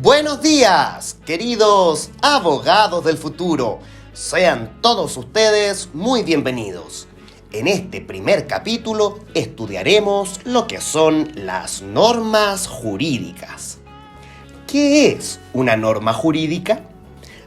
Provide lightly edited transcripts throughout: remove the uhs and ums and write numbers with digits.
Buenos días, queridos abogados del futuro. Sean todos ustedes muy bienvenidos. En este primer capítulo estudiaremos lo que son las normas jurídicas. ¿Qué es una norma jurídica?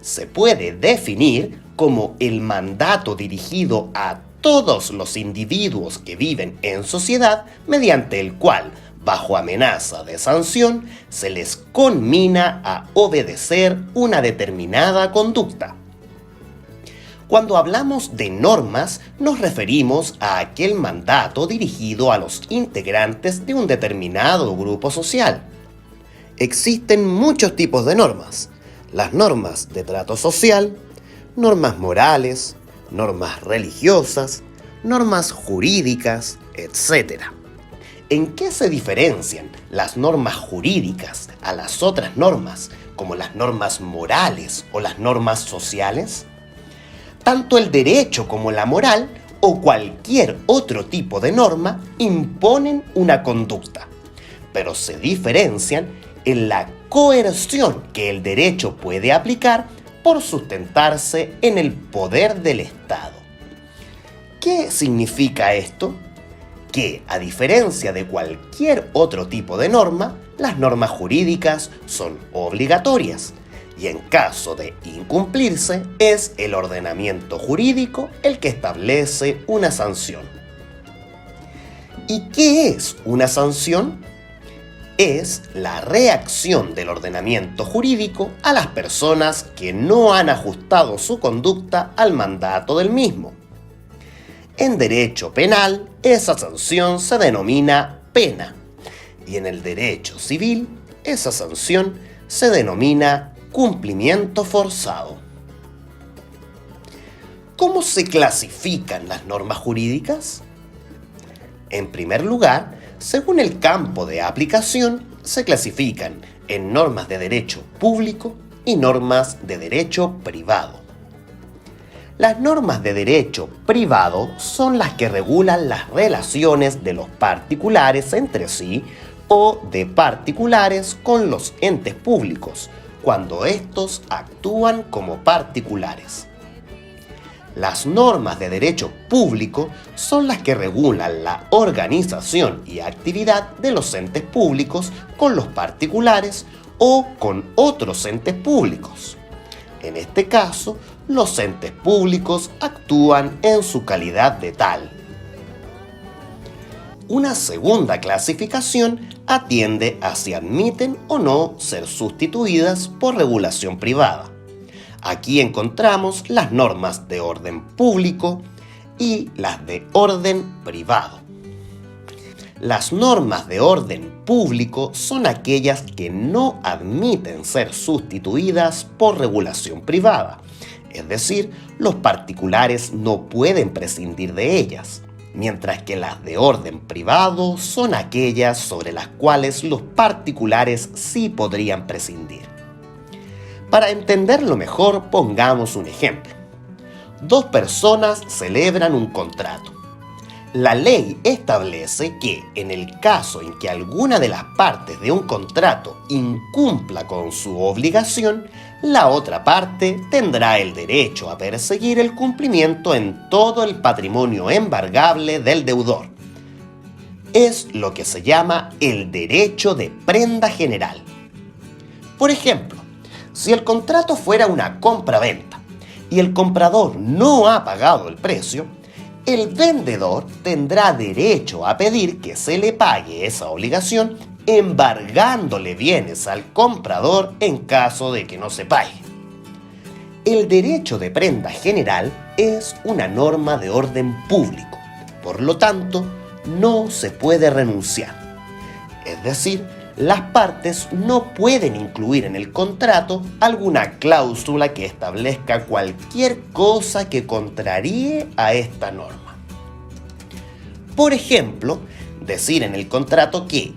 Se puede definir como el mandato dirigido a todos los individuos que viven en sociedad mediante el cual, bajo amenaza de sanción, se les conmina a obedecer una determinada conducta. Cuando hablamos de normas, nos referimos a aquel mandato dirigido a los integrantes de un determinado grupo social. Existen muchos tipos de normas. Las normas de trato social, normas morales, normas religiosas, normas jurídicas, etc. ¿En qué se diferencian las normas jurídicas a las otras normas, como las normas morales o las normas sociales? Tanto el derecho como la moral o cualquier otro tipo de norma imponen una conducta, pero se diferencian en la coerción que el derecho puede aplicar por sustentarse en el poder del Estado. ¿Qué significa esto? Que, a diferencia de cualquier otro tipo de norma, las normas jurídicas son obligatorias y en caso de incumplirse es el ordenamiento jurídico el que establece una sanción. ¿Y qué es una sanción? Es la reacción del ordenamiento jurídico a las personas que no han ajustado su conducta al mandato del mismo. En derecho penal, esa sanción se denomina pena, y en el derecho civil, esa sanción se denomina cumplimiento forzado. ¿Cómo se clasifican las normas jurídicas? En primer lugar, según el campo de aplicación, se clasifican en normas de derecho público y normas de derecho privado. Las normas de derecho privado son las que regulan las relaciones de los particulares entre sí o de particulares con los entes públicos, cuando estos actúan como particulares. Las normas de derecho público son las que regulan la organización y actividad de los entes públicos con los particulares o con otros entes públicos. En este caso, los entes públicos actúan en su calidad de tal. Una segunda clasificación atiende a si admiten o no ser sustituidas por regulación privada. Aquí encontramos las normas de orden público y las de orden privado. Las normas de orden público son aquellas que no admiten ser sustituidas por regulación privada, es decir, los particulares no pueden prescindir de ellas, mientras que las de orden privado son aquellas sobre las cuales los particulares sí podrían prescindir. Para entenderlo mejor, pongamos un ejemplo. Dos personas celebran un contrato. La ley establece que, en el caso en que alguna de las partes de un contrato incumpla con su obligación, la otra parte tendrá el derecho a perseguir el cumplimiento en todo el patrimonio embargable del deudor. Es lo que se llama el derecho de prenda general. Por ejemplo, si el contrato fuera una compra-venta y el comprador no ha pagado el precio, el vendedor tendrá derecho a pedir que se le pague esa obligación embargándole bienes al comprador en caso de que no se pague. El derecho de prenda general es una norma de orden público, por lo tanto, no se puede renunciar. Es decir, las partes no pueden incluir en el contrato alguna cláusula que establezca cualquier cosa que contraríe a esta norma. Por ejemplo, decir en el contrato que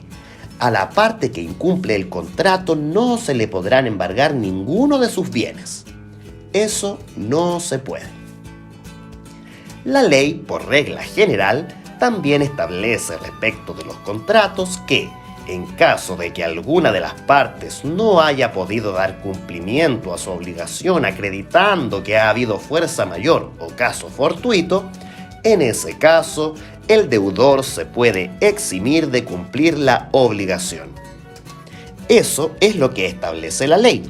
a la parte que incumple el contrato no se le podrán embargar ninguno de sus bienes. Eso no se puede. La ley, por regla general, también establece respecto de los contratos que, En caso de que alguna de las partes no haya podido dar cumplimiento a su obligación acreditando que ha habido fuerza mayor o caso fortuito, en ese caso, el deudor se puede eximir de cumplir la obligación. Eso es lo que establece la ley,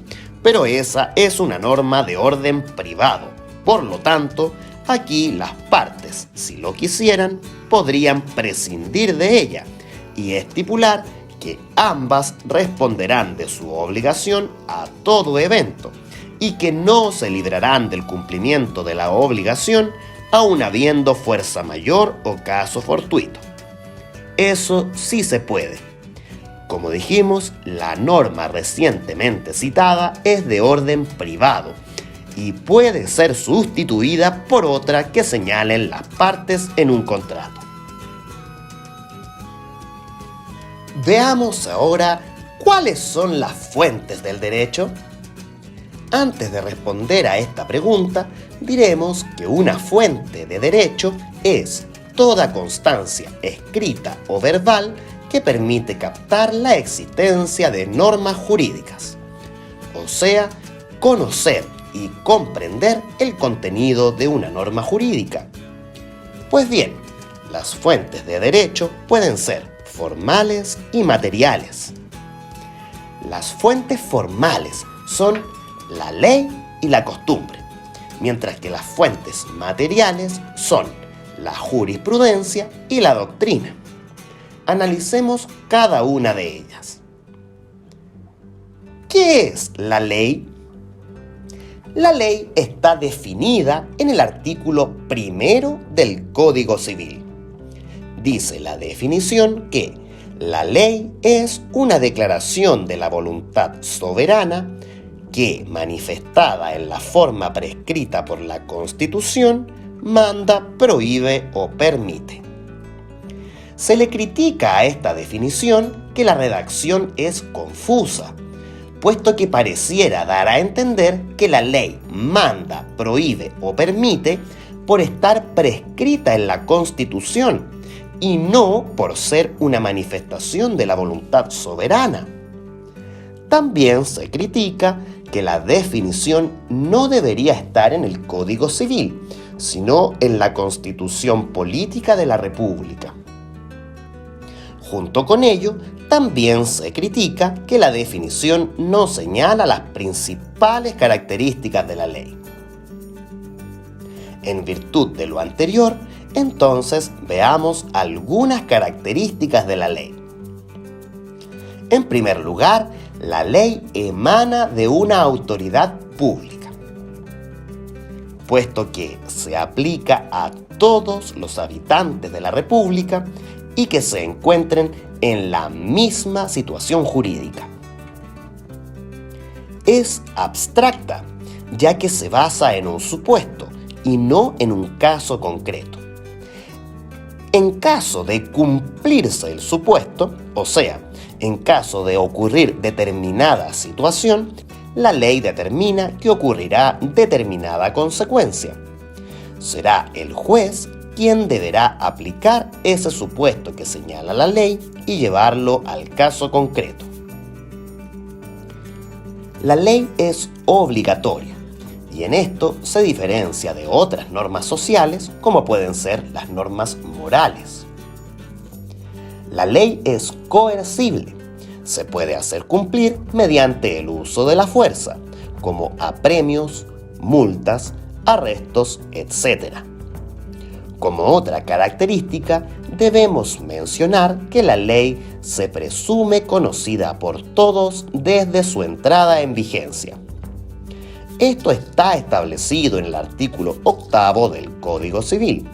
pero esa es una norma de orden privado. Por lo tanto, aquí las partes, si lo quisieran, podrían prescindir de ella y estipular que ambas responderán de su obligación a todo evento y que no se librarán del cumplimiento de la obligación aun habiendo fuerza mayor o caso fortuito. Eso sí se puede. Como dijimos, la norma recientemente citada es de orden privado y puede ser sustituida por otra que señalen las partes en un contrato. Veamos ahora cuáles son las fuentes del derecho. Antes de responder a esta pregunta, diremos que una fuente de derecho es toda constancia escrita o verbal que permite captar la existencia de normas jurídicas, o sea, conocer y comprender el contenido de una norma jurídica. Pues bien, las fuentes de derecho pueden ser formales y materiales. Las fuentes formales son la ley y la costumbre, mientras que las fuentes materiales son la jurisprudencia y la doctrina. Analicemos cada una de ellas. ¿Qué es la ley? La ley está definida en el artículo 1 del Código Civil. Dice la definición que la ley es una declaración de la voluntad soberana que, manifestada en la forma prescrita por la Constitución, manda, prohíbe o permite. Se le critica a esta definición que la redacción es confusa, puesto que pareciera dar a entender que la ley manda, prohíbe o permite por estar prescrita en la Constitución y no por ser una manifestación de la voluntad soberana. También se critica que la definición no debería estar en el Código Civil, sino en la Constitución Política de la República. Junto con ello, también se critica que la definición no señala las principales características de la ley. En virtud de lo anterior, entonces veamos algunas características de la ley. En primer lugar, la ley emana de una autoridad pública, puesto que se aplica a todos los habitantes de la República y que se encuentren en la misma situación jurídica. Es abstracta, ya que se basa en un supuesto y no en un caso concreto. En caso de cumplirse el supuesto, o sea, en caso de ocurrir determinada situación, la ley determina que ocurrirá determinada consecuencia. Será el juez quien deberá aplicar ese supuesto que señala la ley y llevarlo al caso concreto. La ley es obligatoria y en esto se diferencia de otras normas sociales como pueden ser las normas morales. La ley es coercible. Se puede hacer cumplir mediante el uso de la fuerza, como apremios, multas, arrestos, etc. Como otra característica, debemos mencionar que la ley se presume conocida por todos desde su entrada en vigencia. Esto está establecido en el artículo 8 del Código Civil.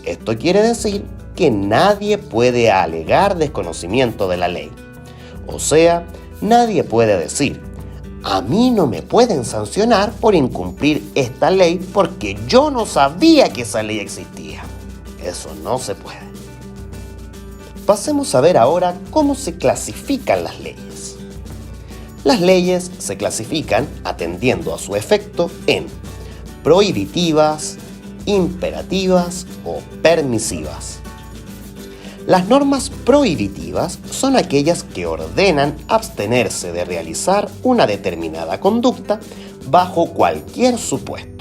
Esto quiere decir que nadie puede alegar desconocimiento de la ley. O sea, nadie puede decir, a mí no me pueden sancionar por incumplir esta ley porque yo no sabía que esa ley existía. Eso no se puede. Pasemos a ver ahora cómo se clasifican las leyes. Las leyes se clasifican atendiendo a su efecto en prohibitivas, imperativas o permisivas. Las normas prohibitivas son aquellas que ordenan abstenerse de realizar una determinada conducta bajo cualquier supuesto.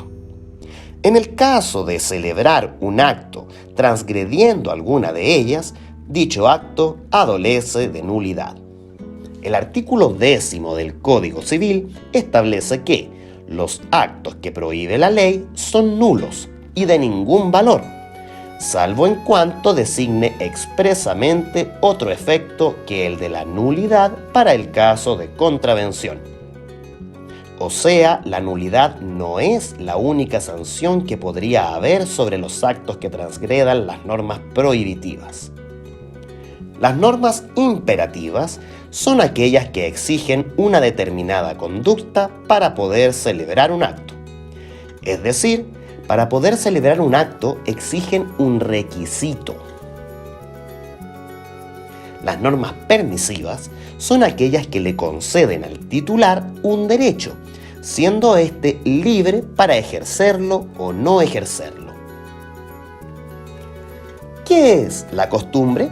En el caso de celebrar un acto transgrediendo alguna de ellas, dicho acto adolece de nulidad. El artículo 10 del Código Civil establece que los actos que prohíbe la ley son nulos y de ningún valor, salvo en cuanto designe expresamente otro efecto que el de la nulidad para el caso de contravención. O sea, la nulidad no es la única sanción que podría haber sobre los actos que transgredan las normas prohibitivas. Las normas imperativas son aquellas que exigen una determinada conducta para poder celebrar un acto. Es decir, para poder celebrar un acto exigen un requisito. Las normas permisivas son aquellas que le conceden al titular un derecho, siendo éste libre para ejercerlo o no ejercerlo. ¿Qué es la costumbre?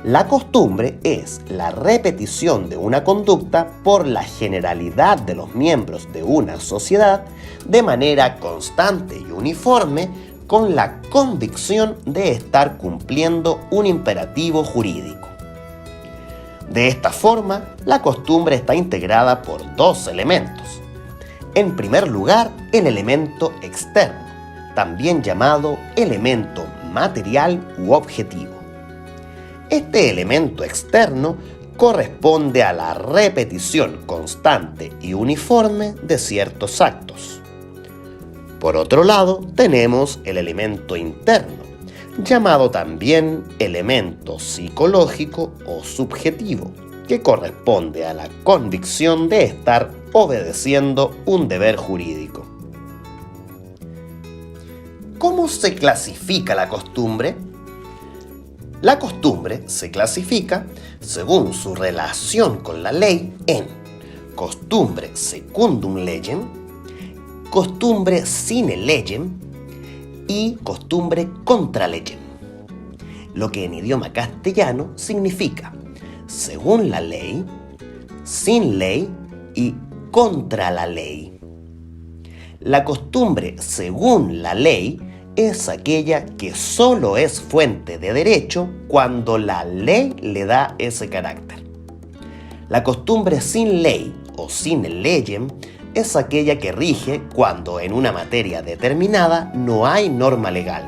La costumbre es la repetición de una conducta por la generalidad de los miembros de una sociedad de manera constante y uniforme con la convicción de estar cumpliendo un imperativo jurídico. De esta forma, la costumbre está integrada por dos elementos. En primer lugar, el elemento externo, también llamado elemento material u objetivo. Este elemento externo corresponde a la repetición constante y uniforme de ciertos actos. Por otro lado, tenemos el elemento interno, llamado también elemento psicológico o subjetivo, que corresponde a la convicción de estar obedeciendo un deber jurídico. ¿Cómo se clasifica la costumbre? La costumbre se clasifica, según su relación con la ley, en costumbre secundum legem, costumbre sine legem y costumbre contra legem, lo que en idioma castellano significa según la ley, sin ley y contra la ley. La costumbre según la ley es aquella que solo es fuente de derecho cuando la ley le da ese carácter. La costumbre sin ley o sin legem es aquella que rige cuando en una materia determinada no hay norma legal.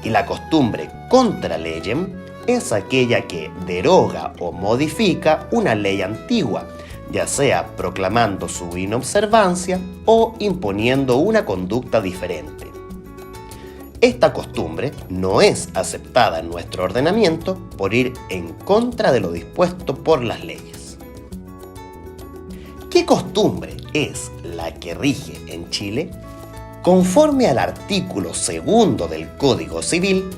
Y la costumbre contra legem es aquella que deroga o modifica una ley antigua, ya sea proclamando su inobservancia o imponiendo una conducta diferente. Esta costumbre no es aceptada en nuestro ordenamiento por ir en contra de lo dispuesto por las leyes. ¿Qué costumbre es la que rige en Chile? Conforme al artículo 2 del Código Civil,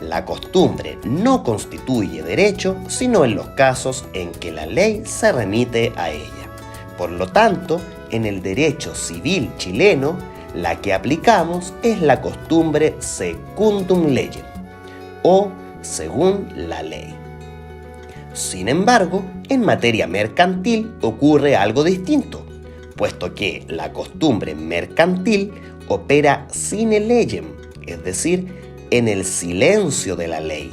la costumbre no constituye derecho sino en los casos en que la ley se remite a ella. Por lo tanto, en el derecho civil chileno, la que aplicamos es la costumbre secundum legem, o según la ley. Sin embargo, en materia mercantil ocurre algo distinto, puesto que la costumbre mercantil opera sine legem, es decir, en el silencio de la ley.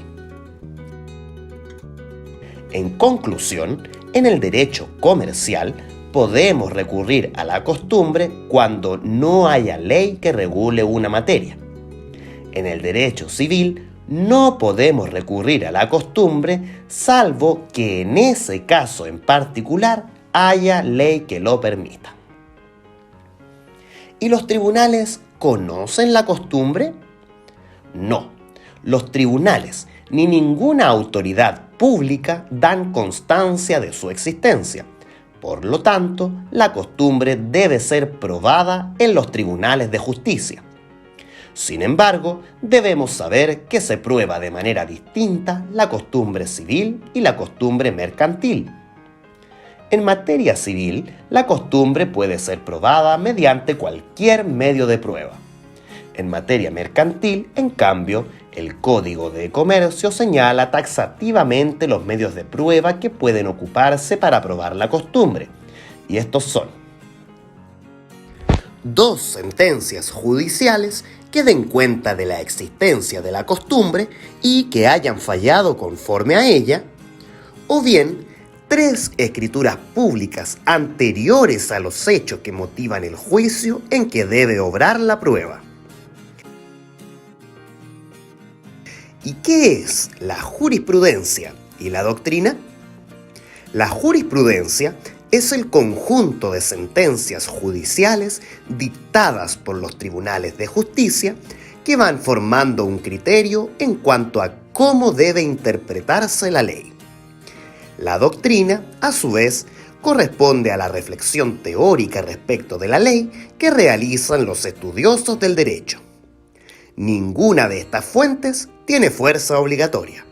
En conclusión, en el derecho comercial podemos recurrir a la costumbre cuando no haya ley que regule una materia. En el derecho civil no podemos recurrir a la costumbre salvo que en ese caso en particular haya ley que lo permita. ¿Y los tribunales conocen la costumbre? No, los tribunales ni ninguna autoridad pública dan constancia de su existencia. Por lo tanto, la costumbre debe ser probada en los tribunales de justicia. Sin embargo, debemos saber que se prueba de manera distinta la costumbre civil y la costumbre mercantil. En materia civil, la costumbre puede ser probada mediante cualquier medio de prueba. En materia mercantil, en cambio, El Código de Comercio señala taxativamente los medios de prueba que pueden ocuparse para probar la costumbre, y estos son: 2 sentencias judiciales que den cuenta de la existencia de la costumbre y que hayan fallado conforme a ella, o bien 3 escrituras públicas anteriores a los hechos que motivan el juicio en que debe obrar la prueba. ¿Y qué es la jurisprudencia y la doctrina? La jurisprudencia es el conjunto de sentencias judiciales dictadas por los tribunales de justicia que van formando un criterio en cuanto a cómo debe interpretarse la ley. La doctrina, a su vez, corresponde a la reflexión teórica respecto de la ley que realizan los estudiosos del derecho. Ninguna de estas fuentes tiene fuerza obligatoria.